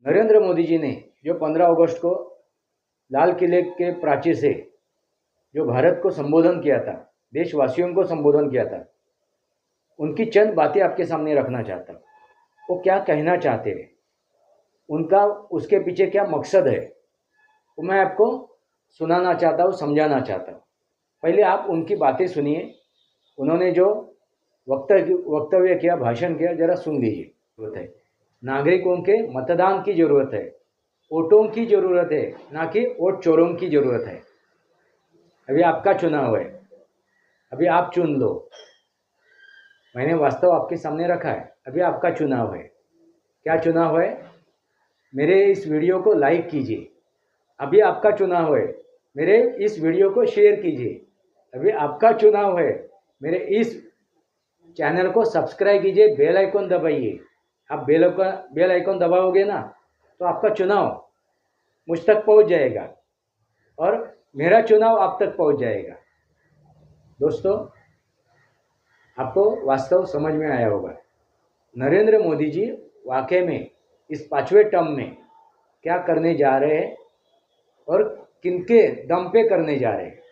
नरेंद्र मोदी जी ने जो 15 अगस्त को लाल किले के प्राचीर से जो भारत को संबोधन किया था, देशवासियों को संबोधन किया था, उनकी चंद बातें आपके सामने रखना चाहता हूँ। वो क्या कहना चाहते हैं, उनका उसके पीछे क्या मकसद है, वो मैं आपको सुनाना चाहता हूँ, समझाना चाहता हूँ। पहले आप उनकी बातें सुनिए। उन्होंने जो वक्तव्य किया, भाषण किया, जरा सुन लीजिए। जरूरत है नागरिकों के मतदान की जरूरत है, वोटों की जरूरत है, ना कि वोट चोरों की जरूरत है। अभी आपका चुनाव है, अभी आप चुन लो। मैंने वास्तव आपके सामने रखा है। अभी आपका चुनाव है। क्या चुनाव है? मेरे इस वीडियो को लाइक कीजिए। अभी आपका चुनाव है। मेरे इस वीडियो को शेयर कीजिए। अभी आपका चुनाव है। मेरे इस चैनल को सब्सक्राइब कीजिए, बेल आइकन दबाइए। आप बेल आइकन दबाओगे ना, तो आपका चुनाव मुझ तक पहुंच जाएगा और मेरा चुनाव आप तक पहुंच जाएगा। दोस्तों, आपको वास्तव समझ में आया होगा। नरेंद्र मोदी जी वाकई में इस 5वें टर्म में क्या करने जा रहे हैं और किनके दम पे करने जा रहे हैं।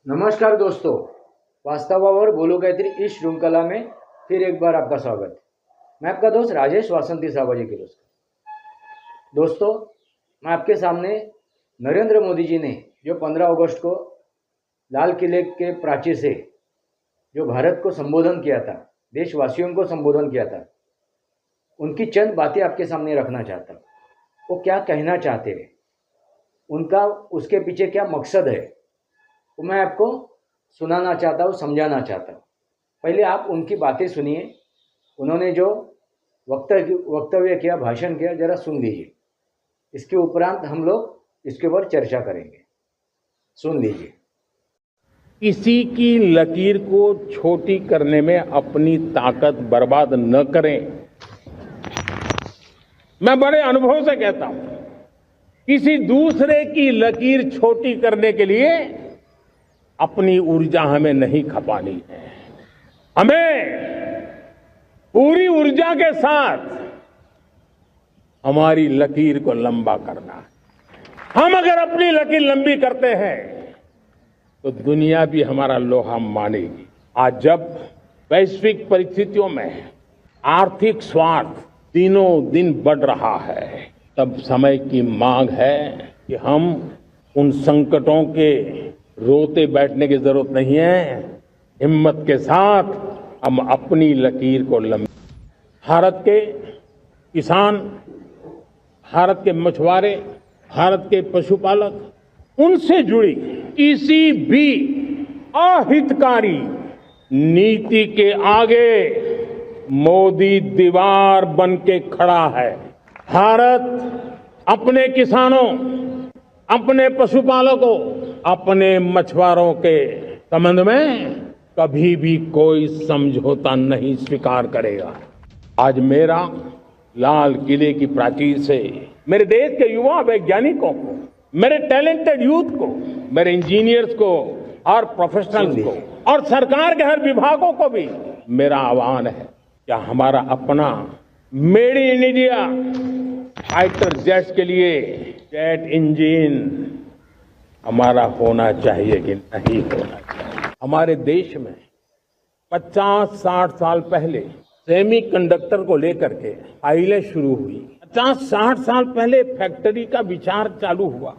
नमस्कार दोस्तों, वास्तवावर बोलो गायत्री इस श्रृंखला में फिर एक बार आपका स्वागत। मैं आपका दोस्त राजेश वासंती साबाजी किर्लोस्कर। दोस्तों, मैं आपके सामने नरेंद्र मोदी जी ने जो 15 अगस्त को लाल किले के प्राचीर से जो भारत को संबोधन किया था, देशवासियों को संबोधन किया था, उनकी चंद बातें आपके सामने रखना चाहता हूँ। वो क्या कहना चाहते हैं, उनका उसके पीछे क्या मकसद है, वो मैं आपको सुनाना चाहता हूँ, समझाना चाहता हूँ। पहले आप उनकी बातें सुनिए। उन्होंने जो वक्तव्य किया, भाषण किया, जरा सुन लीजिए। इसके उपरांत हम लोग इसके ऊपर चर्चा करेंगे। सुन लीजिए। किसी की लकीर को छोटी करने में अपनी ताकत बर्बाद न करें। मैं बड़े अनुभव से कहता हूं, किसी दूसरे की लकीर छोटी करने के लिए अपनी ऊर्जा हमें नहीं खपानी है। हमें पूरी ऊर्जा के साथ हमारी लकीर को लंबा करना है। हम अगर अपनी लकीर लंबी करते हैं तो दुनिया भी हमारा लोहा मानेगी। आज जब वैश्विक परिस्थितियों में आर्थिक स्वार्थ दिनों दिन बढ़ रहा है, तब समय की मांग है कि हम उन संकटों के रोते बैठने की जरूरत नहीं है। हिम्मत के साथ हम अपनी लकीर को लंबी। भारत के किसान, भारत के मछुआरे, भारत के पशुपालक, उनसे जुड़ी किसी भी अहितकारी नीति के आगे मोदी दीवार बन के खड़ा है। भारत अपने किसानों, अपने पशुपालकों, अपने मछुआरों के संबंध में कभी भी कोई समझौता नहीं स्वीकार करेगा। आज मेरा लाल किले की प्राचीर से मेरे देश के युवा वैज्ञानिकों को, मेरे टैलेंटेड यूथ को, मेरे इंजीनियर्स को और प्रोफेशनल्स को और सरकार के हर विभागों को भी मेरा आह्वान है, क्या हमारा अपना made in India fighter jets के लिए जेट इंजन हमारा होना चाहिए कि नहीं होना चाहिए। हमारे देश में 50-60 साल पहले सेमीकंडक्टर को लेकर के फाइलें शुरू हुई। 50-60 साल पहले फैक्ट्री का विचार चालू हुआ।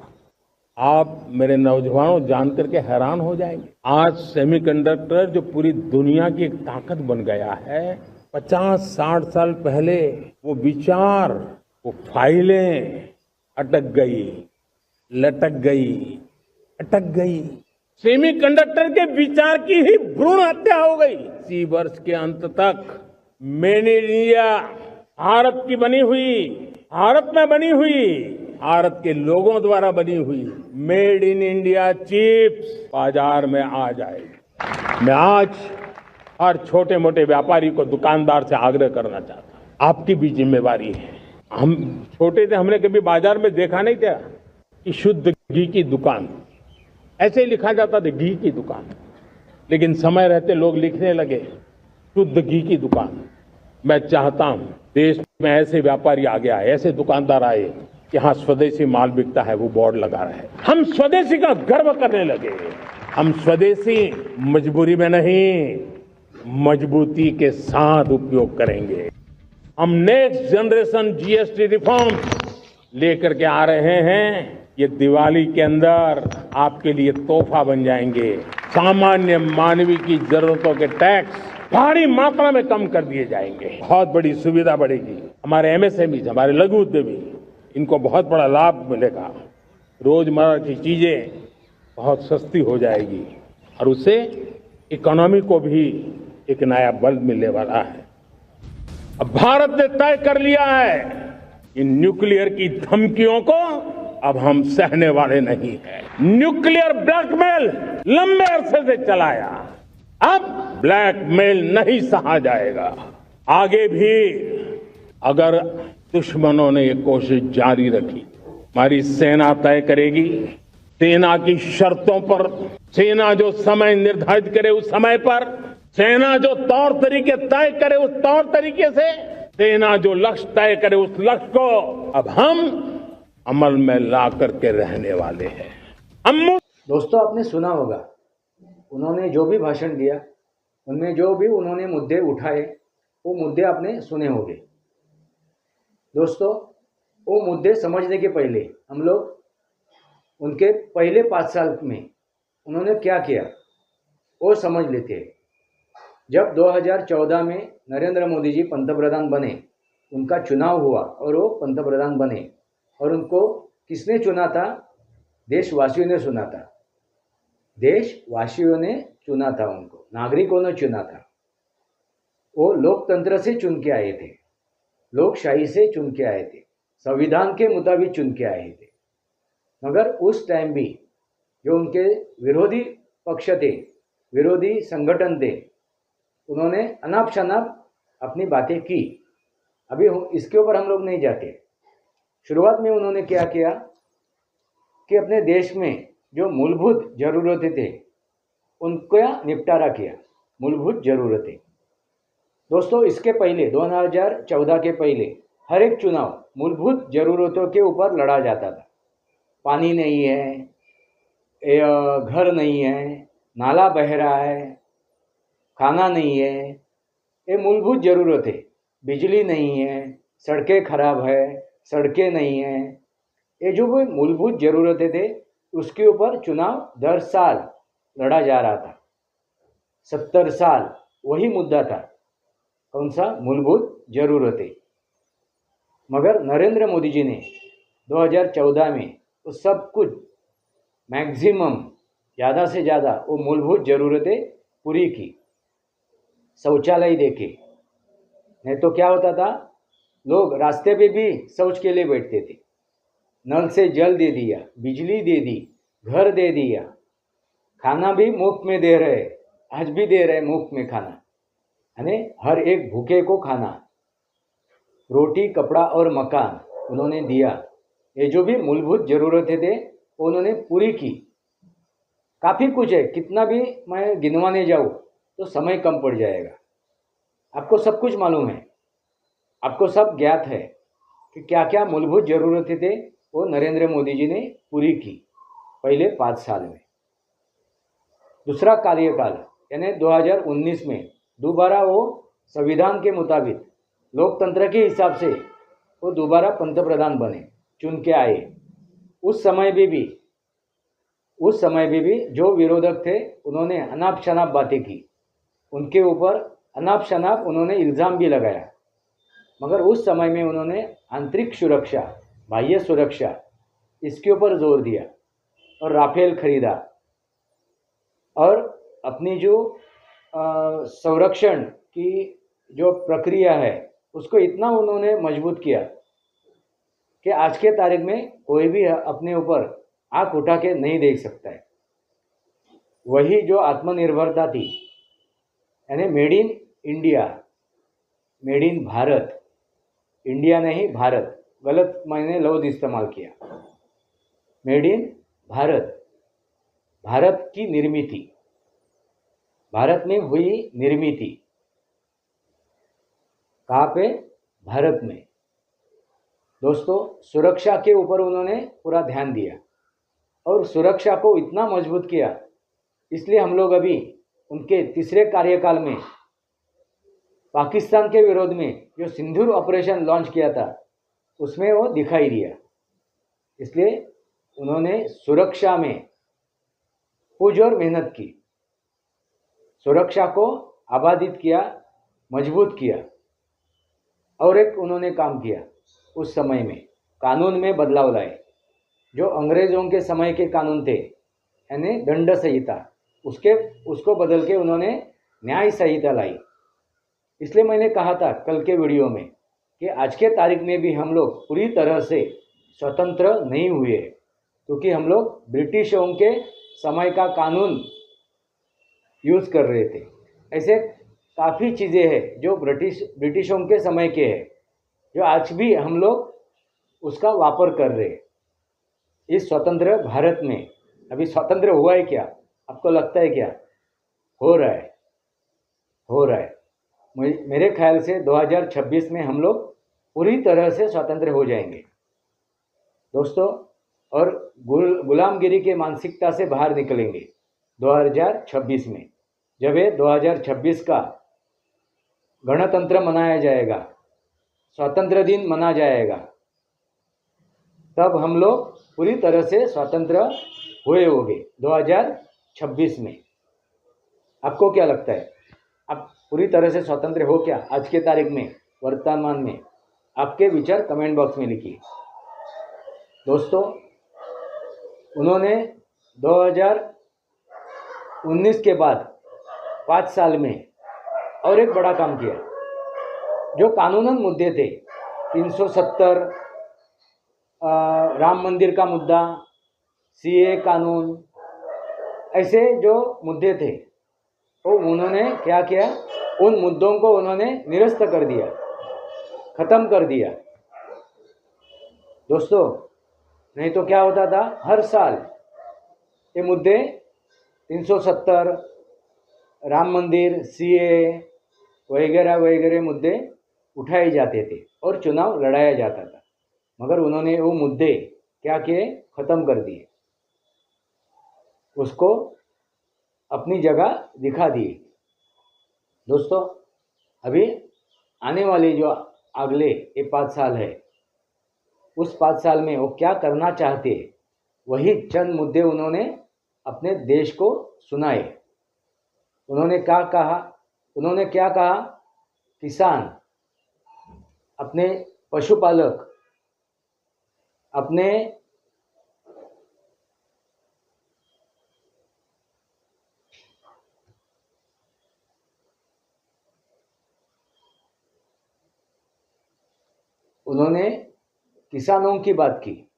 आप मेरे नौजवानों जान करके हैरान हो जाएंगे, आज सेमीकंडक्टर जो पूरी दुनिया की एक ताकत बन गया है, 50-60 साल पहले वो विचार, वो फाइलें अटक गई, लटक गई, अटक गई। सेमीकंडक्टर के विचार की ही भ्रूण हत्या हो गई। इसी वर्ष के अंत तक मेड इन इंडिया भारत की बनी हुई, भारत में बनी हुई, भारत के लोगों द्वारा बनी हुई मेड इन इंडिया चिप्स बाजार में आ जाएगी। मैं आज हर छोटे मोटे व्यापारी को, दुकानदार से आग्रह करना चाहता हूं, आपकी भी जिम्मेवारी है। हम छोटे थे, हमने कभी बाजार में देखा नहीं था कि शुद्ध घी की दुकान, ऐसे ही लिखा जाता था घी की दुकान। लेकिन समय रहते लोग लिखने लगे शुद्ध घी की दुकान। मैं चाहता हूं देश में ऐसे व्यापारी आगे आए, ऐसे दुकानदार आए कि हाँ स्वदेशी माल बिकता है, वो बोर्ड लगा रहे हैं। हम स्वदेशी का गर्व करने लगे। हम स्वदेशी मजबूरी में नहीं, मजबूती के साथ उपयोग करेंगे। हम नेक्स्ट जनरेशन जीएसटी रिफॉर्म लेकर के आ रहे हैं। ये दिवाली के अंदर आपके लिए तोहफा बन जाएंगे। सामान्य मानवीय की जरूरतों के टैक्स भारी मात्रा में कम कर दिए जाएंगे। बहुत बड़ी सुविधा बढ़ेगी। हमारे एमएसएमई, हमारे लघु उद्यमी, इनको बहुत बड़ा लाभ मिलेगा। रोजमर्रा की चीजें बहुत सस्ती हो जाएगी और उससे इकोनॉमी को भी एक नया बल मिलने वाला है। अब भारत ने तय कर लिया है कि न्यूक्लियर की धमकियों को अब हम सहने वाले नहीं हैं। न्यूक्लियर ब्लैकमेल लंबे अरसे से चलाया, अब ब्लैकमेल नहीं सहा जाएगा। आगे भी अगर दुश्मनों ने ये कोशिश जारी रखी, हमारी सेना तय करेगी। सेना की शर्तों पर, सेना जो समय निर्धारित करे उस समय पर, सेना जो तौर तरीके तय करे उस तौर तरीके से, सेना जो लक्ष्य तय करे उस लक्ष्य को अब हम अमल में ला करके रहने वाले हैं। हम दोस्तों, आपने सुना होगा उन्होंने जो भी भाषण दिया, उनमें जो भी उन्होंने मुद्दे उठाए, वो मुद्दे आपने सुने होंगे। दोस्तों, वो मुद्दे समझने के पहले हम लोग उनके पहले 5 साल में उन्होंने क्या किया वो समझ लेते हैं। जब 2014 में नरेंद्र मोदी जी पंतप्रधान बने, उनका चुनाव हुआ और वो पंतप्रधान बने, और उनको किसने चुना था? देशवासियों ने चुना था। देशवासियों ने चुना था उनको, नागरिकों ने चुना था। वो लोकतंत्र से चुन के आए थे, लोकशाही से चुन के आए थे, संविधान के मुताबिक चुन के आए थे। मगर उस टाइम भी जो उनके विरोधी पक्ष थे, विरोधी संगठन थे, उन्होंने अनाप शनाप अपनी बातें की। अभी इसके ऊपर हम लोग नहीं जाते। शुरुआत में उन्होंने क्या किया कि अपने देश में जो मूलभूत ज़रूरतें थे उनका निपटारा किया। मूलभूत ज़रूरतें, दोस्तों, इसके पहले 2014 के पहले हर एक चुनाव मूलभूत ज़रूरतों के ऊपर लड़ा जाता था। पानी नहीं है, घर नहीं है, नाला बह रहा है, खाना नहीं है, ये मूलभूत ज़रूरत है। बिजली नहीं है, सड़कें खराब है, सड़कें नहीं है, ये जो भी मूलभूत ज़रूरतें थे उसके ऊपर चुनाव दर साल लड़ा जा रहा था। 70 साल वही मुद्दा था। कौन सा? मूलभूत ज़रूरतें। मगर नरेंद्र मोदी जी ने 2014 में वो सब कुछ मैक्सिमम, ज़्यादा से ज़्यादा वो मूलभूत ज़रूरतें पूरी की। शौचालय देके, नहीं तो क्या होता था, लोग रास्ते पे भी शौच के लिए बैठते थे। नल से जल दे दिया, बिजली दे दी, घर दे दिया, खाना भी मुफ्त में दे रहे, आज भी दे रहे मुफ्त में खाना, यानी हर एक भूखे को खाना, रोटी, कपड़ा और मकान उन्होंने दिया। ये जो भी मूलभूत ज़रूरतें थे वो उन्होंने पूरी की। काफ़ी कुछ है, कितना भी मैं गिनवाने जाऊँ तो समय कम पड़ जाएगा। आपको सब कुछ मालूम है, आपको सब ज्ञात है कि क्या क्या मूलभूत ज़रूरतें थे वो नरेंद्र मोदी जी ने पूरी की पहले 5 साल में। दूसरा कार्यकाल यानी 2019 में दोबारा वो संविधान के मुताबिक लोकतंत्र के हिसाब से वो दोबारा पंतप्रधान बने, चुन के आए। उस समय भी जो विरोधक थे उन्होंने अनाप शनाप बातें की, उनके ऊपर अनाप शनाप उन्होंने इल्ज़ाम भी लगाया। मगर उस समय में उन्होंने आंतरिक सुरक्षा, बाह्य सुरक्षा, इसके ऊपर जोर दिया और राफेल खरीदा और अपनी जो संरक्षण की जो प्रक्रिया है उसको इतना उन्होंने मजबूत किया कि आज के तारीख में कोई भी अपने ऊपर आँख उठा के नहीं देख सकता है। वही जो आत्मनिर्भरता थी, यानी made in India, made in Bharat, India नहीं भारत, गलत मैंने लफ्ज़ इस्तेमाल किया। मेड इन भारत, भारत की निर्मित, भारत में हुई निर्मित। कहाँ पे? भारत में। दोस्तों, सुरक्षा के ऊपर उन्होंने पूरा ध्यान दिया और सुरक्षा को इतना मजबूत किया, इसलिए हम लोग अभी उनके तीसरे कार्यकाल में पाकिस्तान के विरोध में जो सिंदूर ऑपरेशन लॉन्च किया था उसमें वो दिखाई दिया। इसलिए उन्होंने सुरक्षा में पुरजोर मेहनत की, सुरक्षा को आबादित किया, मजबूत किया। और एक उन्होंने काम किया, उस समय में कानून में बदलाव लाए। जो अंग्रेज़ों के समय के कानून थे, यानी दंड संहिता, उसको बदल के उन्होंने न्याय संहिता लाई। इसलिए मैंने कहा था कल के वीडियो में कि आज के तारीख में भी हम लोग पूरी तरह से स्वतंत्र नहीं हुए, क्योंकि हम लोग ब्रिटिशों के समय का कानून यूज़ कर रहे थे। ऐसे काफ़ी चीज़ें हैं जो ब्रिटिशों के समय के हैं, जो आज भी हम लोग उसका वापर कर रहे हैं। इस स्वतंत्र भारत में अभी स्वतंत्र हुआ है क्या? आपको लगता है क्या? हो रहा है, हो रहा है। मेरे ख्याल से 2026 में हम लोग पूरी तरह से स्वतंत्र हो जाएंगे दोस्तों, और गुलामगिरी के मानसिकता से बाहर निकलेंगे 2026 में। जब ये 2026 का गणतंत्र मनाया जाएगा, स्वतंत्र दिन मना जाएगा, तब हम लोग पूरी तरह से स्वतंत्र हुए होंगे 2026 में। आपको क्या लगता है? आप पूरी तरह से स्वतंत्र हो क्या आज के तारीख में, वर्तमान में? आपके विचार कमेंट बॉक्स में लिखिए दोस्तों। उन्होंने 2019 के बाद 5 साल में और एक बड़ा काम किया। जो कानूनन मुद्दे थे, 370, राम मंदिर का मुद्दा, सीए कानून, ऐसे जो मुद्दे थे, वो उन्होंने क्या किया? उन मुद्दों को उन्होंने निरस्त कर दिया, ख़त्म कर दिया दोस्तों। नहीं तो क्या होता था, हर साल ये मुद्दे 370, राम मंदिर, सीए वगैरह वगैरह मुद्दे उठाए जाते थे और चुनाव लड़ाया जाता था। मगर उन्होंने वो मुद्दे क्या किए? ख़त्म कर दिए, उसको अपनी जगह दिखा दिए दोस्तों। अभी आने वाले जो अगले ये 5 साल है, उस 5 साल में वो क्या करना चाहते हैं, वही चंद मुद्दे उन्होंने अपने देश को सुनाए। उन्होंने क्या कहा? किसान, अपने पशुपालक, अपने उन्होंने किसानों की बात की,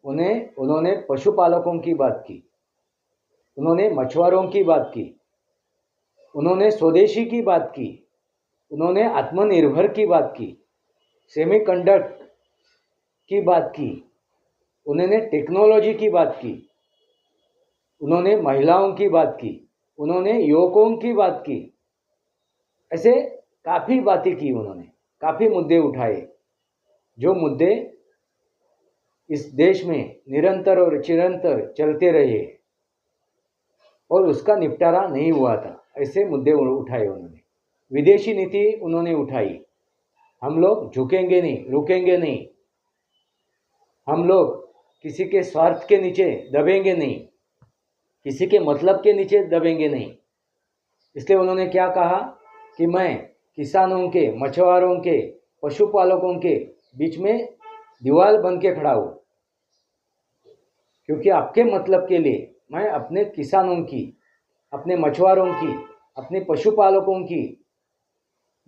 उन्होंने पशुपालकों की बात की, उन्होंने मछुआरों की बात की, उन्होंने स्वदेशी की बात की, उन्होंने आत्मनिर्भर की बात की, सेमीकंडक्टर की बात की, उन्होंने टेक्नोलॉजी की बात की, उन्होंने महिलाओं की बात की, उन्होंने युवकों की बात की। ऐसे काफ़ी बातें की उन्होंने, काफ़ी मुद्दे उठाए, जो मुद्दे इस देश में निरंतर और चिरंतर चलते रहे और उसका निपटारा नहीं हुआ था। ऐसे मुद्दे उठाए उन्होंने। विदेशी नीति उन्होंने उठाई, हम लोग झुकेंगे नहीं, रुकेंगे नहीं, हम लोग किसी के स्वार्थ के नीचे दबेंगे नहीं, किसी के मतलब के नीचे दबेंगे नहीं। इसलिए उन्होंने क्या कहा कि मैं किसानों के, मछुआरों के, पशुपालकों के बीच में दीवार बन के खड़ा हूँ, क्योंकि आपके मतलब के लिए मैं अपने किसानों की, अपने मछुआरों की, अपने पशुपालकों की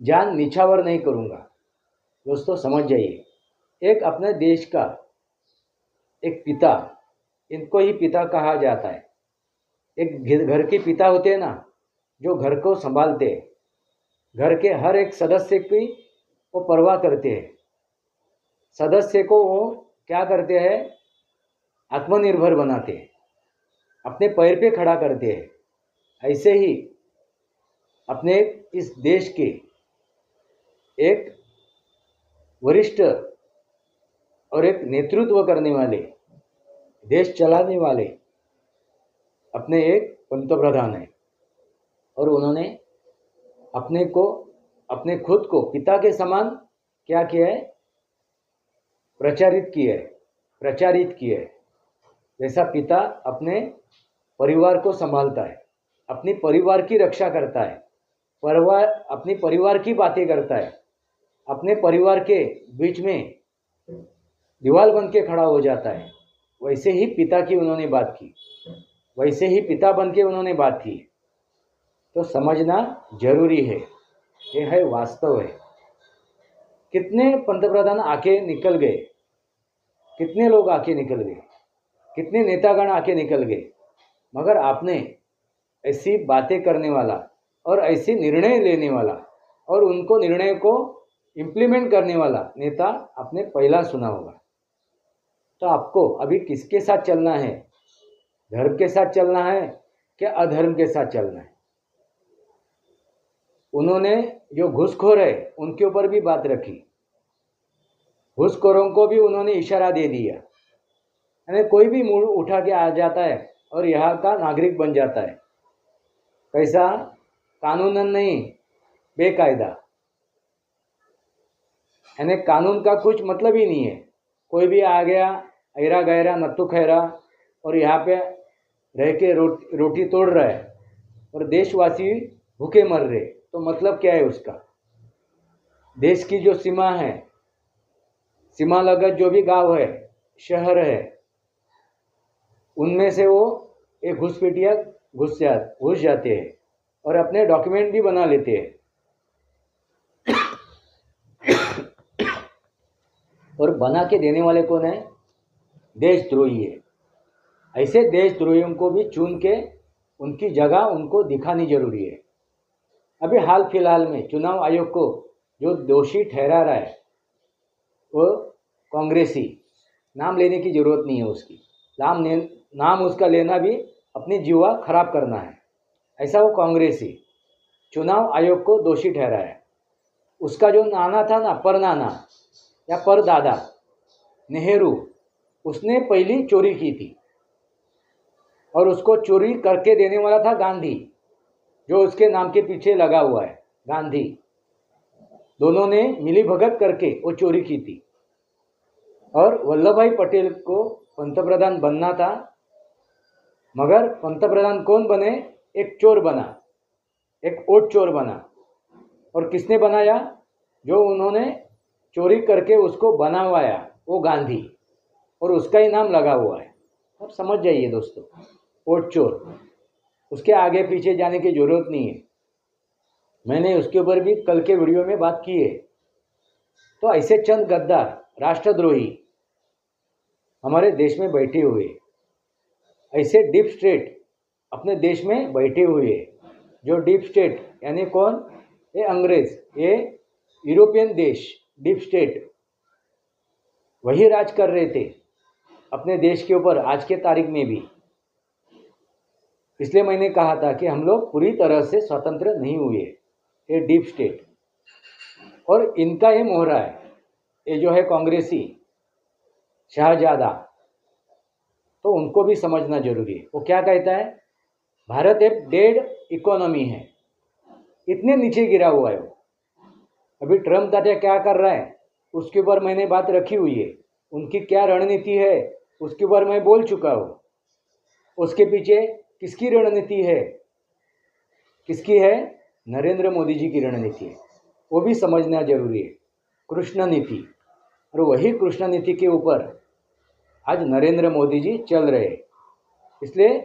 जान निछावर नहीं करूँगा। दोस्तों समझ जाइए, एक अपने देश का एक पिता, इनको ही पिता कहा जाता है। एक घर के पिता होते हैं ना, जो घर को संभालते हैं, घर के हर एक सदस्य की वो परवाह करते हैं, सदस्य को वो क्या करते हैं? आत्मनिर्भर बनाते हैं, अपने पैर पे खड़ा करते हैं। ऐसे ही अपने इस देश के एक वरिष्ठ और एक नेतृत्व करने वाले, देश चलाने वाले अपने एक पंतप्रधान हैं और उन्होंने अपने खुद को पिता के समान क्या किया है, प्रचारित किया है। जैसा पिता अपने परिवार को संभालता है, अपनी परिवार की रक्षा करता है, अपनी परिवार की बातें करता है, अपने परिवार के बीच में दीवार बन के खड़ा हो जाता है, वैसे ही पिता की उन्होंने बात की, वैसे ही पिता बन के उन्होंने बात की। तो समझना जरूरी है, ये है वास्तव है। कितने पंतप्रधान आके निकल गए, कितने लोग आके निकल गए, कितने नेतागण आके निकल गए, मगर आपने ऐसी बातें करने वाला और ऐसी निर्णय लेने वाला और उनको निर्णय को इम्प्लीमेंट करने वाला नेता आपने पहला सुना होगा। तो आपको अभी किसके साथ चलना है, धर्म के साथ चलना है क्या अधर्म के साथ चलना है? उन्होंने जो घूसखोर है उनके ऊपर भी बात रखी, घूसखोरों को भी उन्होंने इशारा दे दिया, यानी कोई भी मुंह उठा के आ जाता है और यहाँ का नागरिक बन जाता है। कैसा? कानूनन नहीं, बेकायदा, यानी कानून का कुछ मतलब ही नहीं है। कोई भी आ गया ऐरा गहरा नत्थु खैरा और यहाँ पे रह के रोटी तोड़ रहा है और देशवासी भूखे मर रहे, तो मतलब क्या है उसका? देश की जो सीमा है, सीमा लगत जो भी गांव है, शहर है, उनमें से वो एक घुसपैठिया घुस जाते हैं और अपने डॉक्यूमेंट भी बना लेते हैं और बना के देने वाले कौन है? देशद्रोही है। ऐसे देशद्रोहियों को भी चुन के उनकी जगह उनको दिखानी जरूरी है। अभी हाल फिलहाल में चुनाव आयोग को जो दोषी ठहरा रहा है वो कांग्रेसी, नाम लेने की जरूरत नहीं है उसकी, नाम उसका लेना भी अपनी जीवा खराब करना है। ऐसा वो कांग्रेसी चुनाव आयोग को दोषी ठहरा है। उसका जो नाना था ना, परनाना या परदादा नेहरू, उसने पहली चोरी की थी और उसको चोरी करके देने वाला था गांधी, जो उसके नाम के पीछे लगा हुआ है गांधी। दोनों ने मिली भगत करके वो चोरी की थी और वल्लभ भाई पटेल को पंतप्रधान बनना था, मगर पंतप्रधान कौन बने? एक चोर बना, एक वोट चोर बना। और किसने बनाया? जो उन्होंने चोरी करके उसको बनवाया, वो गांधी, और उसका ही नाम लगा हुआ है। अब समझ जाइए दोस्तों, वोट चोर, उसके आगे पीछे जाने की जरूरत नहीं है। मैंने उसके ऊपर भी कल के वीडियो में बात की है। तो ऐसे चंद गद्दार, राष्ट्रद्रोही हमारे देश में बैठे हुए, ऐसे डीप स्टेट अपने देश में बैठे हुए, जो डीप स्टेट यानी कौन? ये अंग्रेज, ये यूरोपियन देश, डीप स्टेट वही राज कर रहे थे अपने देश के ऊपर आज के तारीख में भी। इसलिए मैंने कहा था कि हम लोग पूरी तरह से स्वतंत्र नहीं हुए, ये डीप स्टेट और इनका ये मोहरा है। ये जो है कांग्रेसी शाहजादा, तो उनको भी समझना जरूरी है। वो क्या कहता है? भारत एक डेड इकोनॉमी है, इतने नीचे गिरा हुआ है वो। अभी ट्रम्प तात्या क्या कर रहा है उसके ऊपर मैंने बात रखी हुई है, उनकी क्या रणनीति है उसके ऊपर मैं बोल चुका हूँ। उसके पीछे किसकी रणनीति है? किसकी है? नरेंद्र मोदी जी की रणनीति है, वो भी समझना जरूरी है। कृष्ण नीति, और वही कृष्ण नीति के ऊपर आज नरेंद्र मोदी जी चल रहे हैं। इसलिए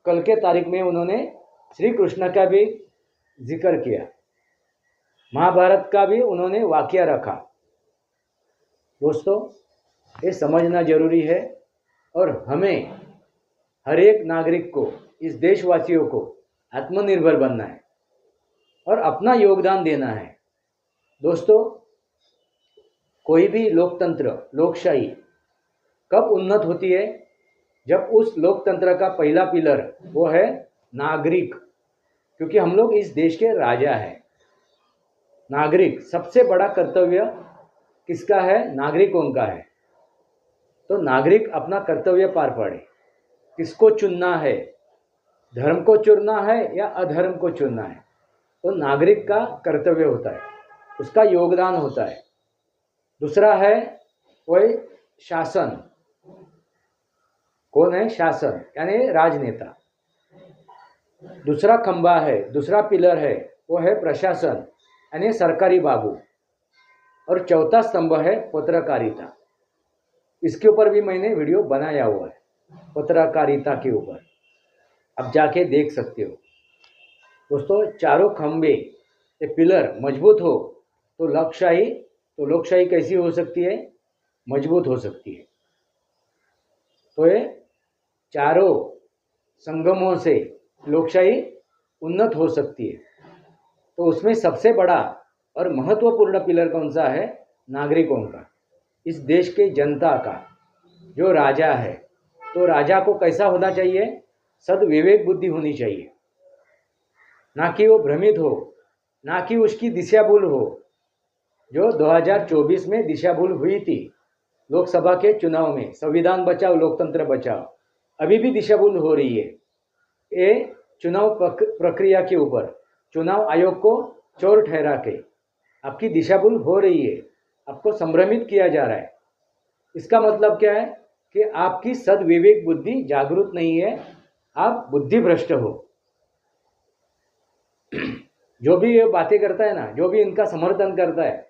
कल के तारीख में उन्होंने श्री कृष्ण का भी जिक्र किया, महाभारत का भी उन्होंने वाक्य रखा। दोस्तों, ये समझना जरूरी है और हमें हर एक नागरिक को, इस देशवासियों को आत्मनिर्भर बनना है और अपना योगदान देना है। दोस्तों, कोई भी लोकतंत्र, लोकशाही कब उन्नत होती है? जब उस लोकतंत्र का पहला पिलर वो है नागरिक, क्योंकि हम लोग इस देश के राजा हैं। नागरिक, सबसे बड़ा कर्तव्य किसका है? नागरिकों का है। तो नागरिक अपना कर्तव्य पार पाड़े। किसको चुनना है? धर्म को चुनना है या अधर्म को चुनना है? तो नागरिक का कर्तव्य होता है, उसका योगदान होता है। दूसरा है वही शासन। कौन है? शासन, यानी राजनेता। दूसरा खंबा है, दूसरा पिलर है, वो है प्रशासन यानी सरकारी बाबू। और चौथा स्तंभ है पत्रकारिता। इसके ऊपर भी मैंने वीडियो बनाया हुआ है, पत्रकारिता के ऊपर, अब जाके देख सकते हो। दोस्तों, चारों खंबे ये पिलर मजबूत हो तो लोकशाही कैसी हो सकती है? मजबूत हो सकती है। तो ये चारों संगमों से लोकशाही उन्नत हो सकती है। तो उसमें सबसे बड़ा और महत्वपूर्ण पिलर कौन सा है? नागरिकों का, इस देश के जनता का, जो राजा है। तो राजा को कैसा होना चाहिए? सद्विवेक बुद्धि होनी चाहिए, ना कि वो भ्रमित हो, ना कि उसकी दिशा भूल हो, जो 2024 में दिशा भूल हुई थी लोकसभा के चुनाव में। संविधान बचाओ लोकतंत्र बचाओ, अभी भी दिशा भूल हो रही है। ये चुनाव प्रक्रिया के ऊपर चुनाव आयोग को चोर ठहरा के आपकी दिशा भूल हो रही है, आपको संभ्रमित किया जा रहा है। इसका मतलब क्या है? कि आपकी सद्विवेक बुद्धि जागरूक नहीं है, आप बुद्धि भ्रष्ट हो। जो भी ये बातें करता है ना, जो भी इनका समर्थन करता है,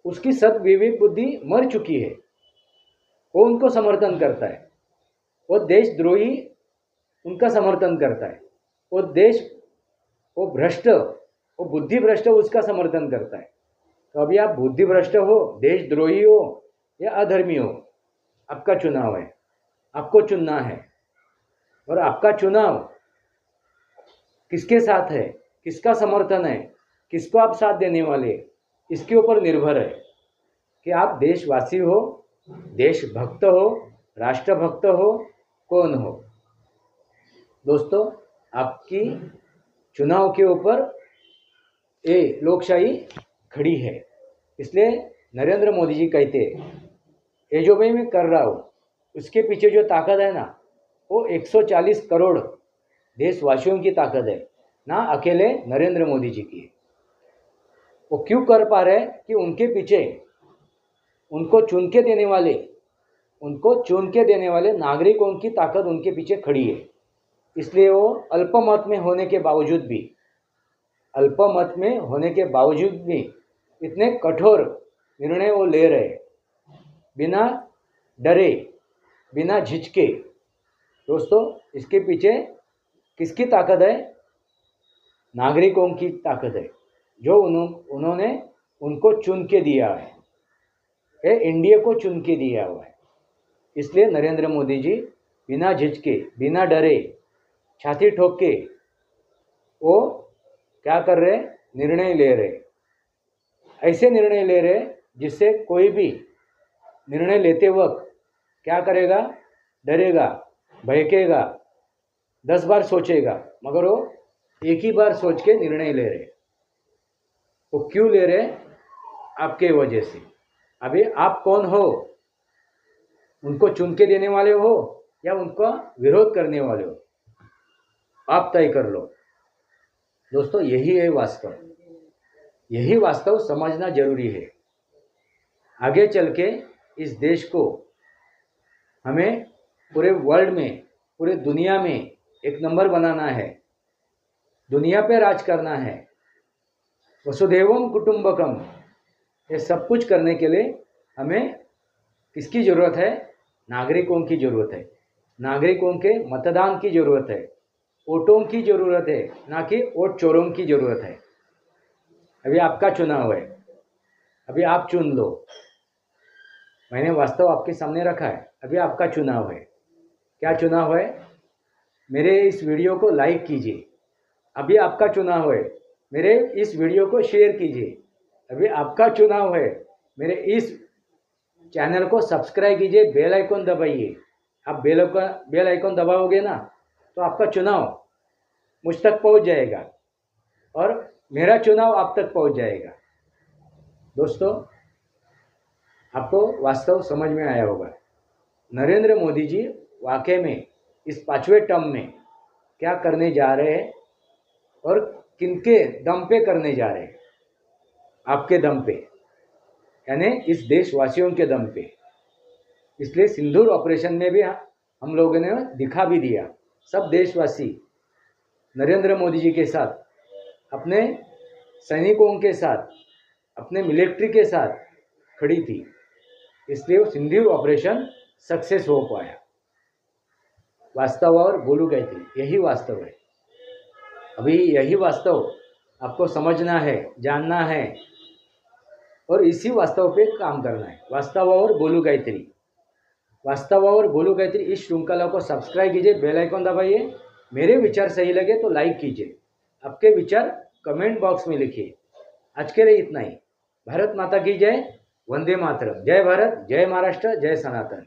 उसकी सद्विवेक बुद्धि मर चुकी है। वो उनको समर्थन करता है, वो देशद्रोही उनका समर्थन करता है, वो भ्रष्ट, वो बुद्धि भ्रष्ट उसका समर्थन करता है। तो अभी आप बुद्धि भ्रष्ट हो, देशद्रोही हो या अधर्मी हो, आपका चुनाव है, आपको चुनना है। और आपका चुनाव किसके साथ है, किसका समर्थन है, किसको आप साथ देने वाले, इसके ऊपर निर्भर है कि आप देशवासी हो, देशभक्त हो, राष्ट्रभक्त हो, कौन हो। दोस्तों, आपकी चुनाव के ऊपर ये लोकशाही खड़ी है। इसलिए नरेंद्र मोदी जी कहते हैं, ये जो भाई मैं कर रहा हूँ उसके पीछे जो ताकत है ना, वो 140 करोड़ देशवासियों की ताकत है, ना अकेले नरेंद्र मोदी जी की। वो क्यों कर पा रहे हैं? कि उनके पीछे उनको चुन के देने वाले नागरिकों की ताकत उनके पीछे खड़ी है। इसलिए वो अल्पमत में होने के बावजूद भी इतने कठोर निर्णय वो ले रहे, बिना डरे, बिना झिझके। दोस्तों, इसके पीछे किसकी ताकत है? नागरिकों की ताकत है, जो उन्होंने उनको चुन के दिया है, इंडिया को चुन के दिया हुआ है। इसलिए नरेंद्र मोदी जी बिना झिझके, बिना डरे, छाती ठोक के वो क्या कर रहे? निर्णय ले रहे। ऐसे निर्णय ले रहे जिससे कोई भी निर्णय लेते वक्त क्या करेगा? डरेगा, भयकेगा, 10 बार सोचेगा, मगर वो एक ही बार सोच के निर्णय ले रहे। वो क्यों ले रहे? आपके वजह से। अभी आप कौन हो? उनको चुन के देने वाले हो या उनका विरोध करने वाले हो? आप तय कर लो। दोस्तों, यही वास्तव समझना जरूरी है। आगे चल के इस देश को हमें पूरे वर्ल्ड में, पूरे दुनिया में एक नंबर बनाना है, दुनिया पे राज करना है, वसुधैवम कुटुंबकम। ये सब कुछ करने के लिए हमें किसकी ज़रूरत है? नागरिकों की ज़रूरत है। नागरिकों के मतदान की ज़रूरत है, वोटों की ज़रूरत है, ना कि वोट चोरों की ज़रूरत है। अभी आपका चुनाव है, अभी आप चुन लो। मैंने वास्तव आपके सामने रखा है, अभी आपका चुनाव है। क्या चुनाव है? मेरे इस वीडियो को लाइक कीजिए, अभी आपका चुनाव है। मेरे इस वीडियो को शेयर कीजिए, अभी आपका चुनाव है। मेरे इस चैनल को सब्सक्राइब कीजिए, बेल आइकन दबाइए। आप बेल आइकन दबाओगे ना तो आपका चुनाव मुझ तक पहुंच जाएगा। और मेरा चुनाव आप तक पहुंच जाएगा। दोस्तों, आपको वास्तव समझ में आया होगा, नरेंद्र मोदी जी वाकई में इस 5वें टर्म में क्या करने जा रहे हैं और किनके दम पे करने जा रहे हैं। आपके दम पे, यानी इस देशवासियों के दम पे। इसलिए सिंदूर ऑपरेशन में भी हम लोगों ने दिखा भी दिया, सब देशवासी नरेंद्र मोदी जी के साथ, अपने सैनिकों के साथ, अपने मिलिट्री के साथ खड़ी थी। इसलिए वो सिंदूर ऑपरेशन सक्सेस हो पाया। वास्तव और बोलू गायत्री, यही वास्तव है। अभी यही वास्तव आपको समझना है, जानना है और इसी वास्तव पे काम करना है। वास्तव और बोलू गायत्री, वास्तव और बोलू गायत्री इस श्रृंखला को सब्सक्राइब कीजिए, बेल आइकन दबाइए। मेरे विचार सही लगे तो लाइक कीजिए, आपके विचार कमेंट बॉक्स में लिखिए। आज के लिए इतना ही। भारत माता की जय, वंदे मातरम। जय भारत, जय महाराष्ट्र, जय सनातन।